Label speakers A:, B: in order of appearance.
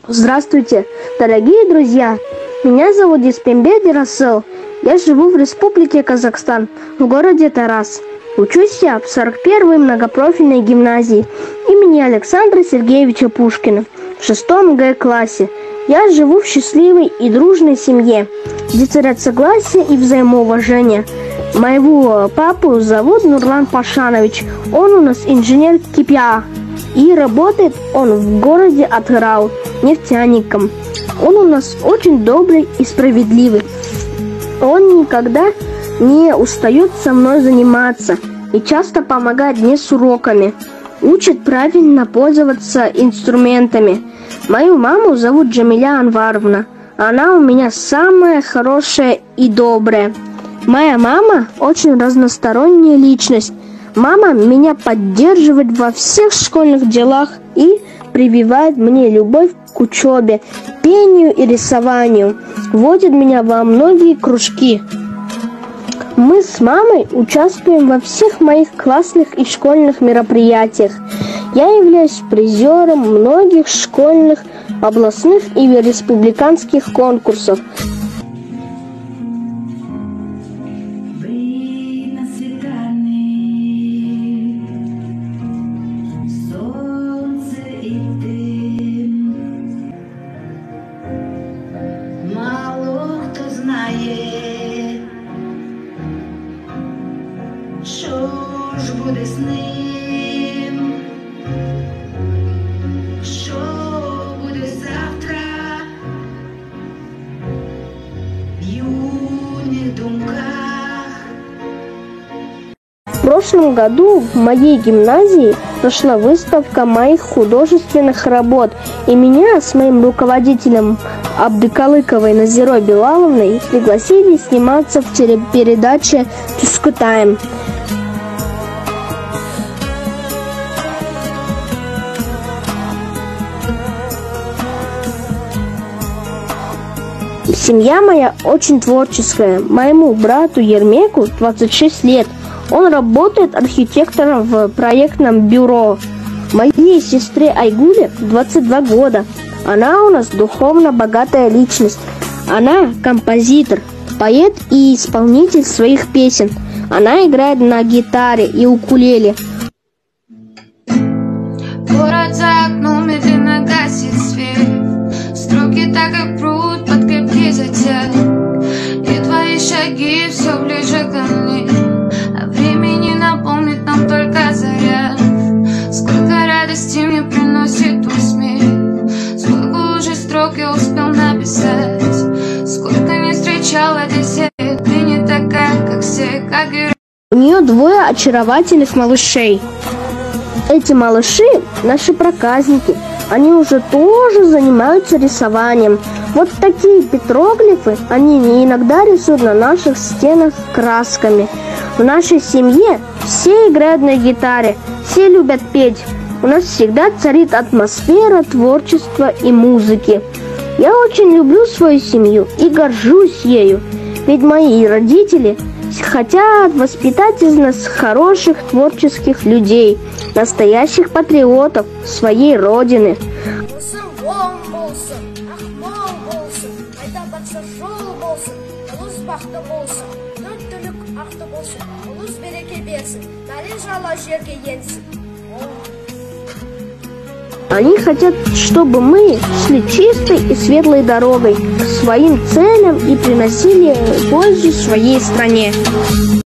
A: Здравствуйте, дорогие друзья! Меня зовут Диспембек Расыл. Я живу в Республике Казахстан, в городе Тарас. Учусь я в 41-й многопрофильной гимназии имени Александра Сергеевича Пушкина в 6 Г-классе. Я живу в счастливой и дружной семье, где царят согласие и взаимоуважение. Моего папу зовут Нурлан Пашанович. Он у нас инженер КПА. И работает он в городе Атырау нефтяником. Он у нас очень добрый и справедливый. Он никогда не устает со мной заниматься и часто помогает мне с уроками. Учит правильно пользоваться инструментами. Мою маму зовут Джамиля Анваровна. Она у меня самая хорошая и добрая. Моя мама очень разносторонняя личность. Мама меня поддерживает во всех школьных делах и прививает мне любовь к учебе, пению и рисованию. Водит меня во многие кружки. Мы с мамой участвуем во всех моих классных и школьных мероприятиях. Я являюсь призером многих школьных, областных и республиканских конкурсов.
B: Що ж буде з ним? Що буде завтра? В юных думках.
A: В прошлом году в моей гимназии прошла выставка моих художественных работ, и меня с моим руководителем Абдыкалыковой Назирой Билаловной пригласили сниматься в телепередаче «Туску Тайм». Семья моя очень творческая. Моему брату Ермеку 26 лет. Он работает архитектором в проектном бюро. Моей сестре Айгуле 22 года. Она у нас духовно богатая личность. Она композитор, поэт и исполнитель своих песен. Она играет на гитаре и укулеле.
C: Город за окном медленно гасит свет. Строки так как пруд под крепкий затяг. И твои шаги все ближе ко мне. А времени напомнит нам только заря. Сколько радости мне приносит твой смех. Сколько уже строк я успел написать. Сколько не встречала десять. Ты не такая, как все, как и...
A: У нее двое очаровательных малышей. Эти малыши наши проказники. Они уже тоже занимаются рисованием. Вот такие петроглифы они иногда рисуют на наших стенах красками. В нашей семье все играют на гитаре, все любят петь. У нас всегда царит атмосфера творчества и музыки. Я очень люблю свою семью и горжусь ею. Ведь мои родители хотят воспитать из нас хороших творческих людей, настоящих патриотов своей родины. Они хотят, чтобы мы шли чистой и светлой дорогой к своим целям и приносили пользу своей стране.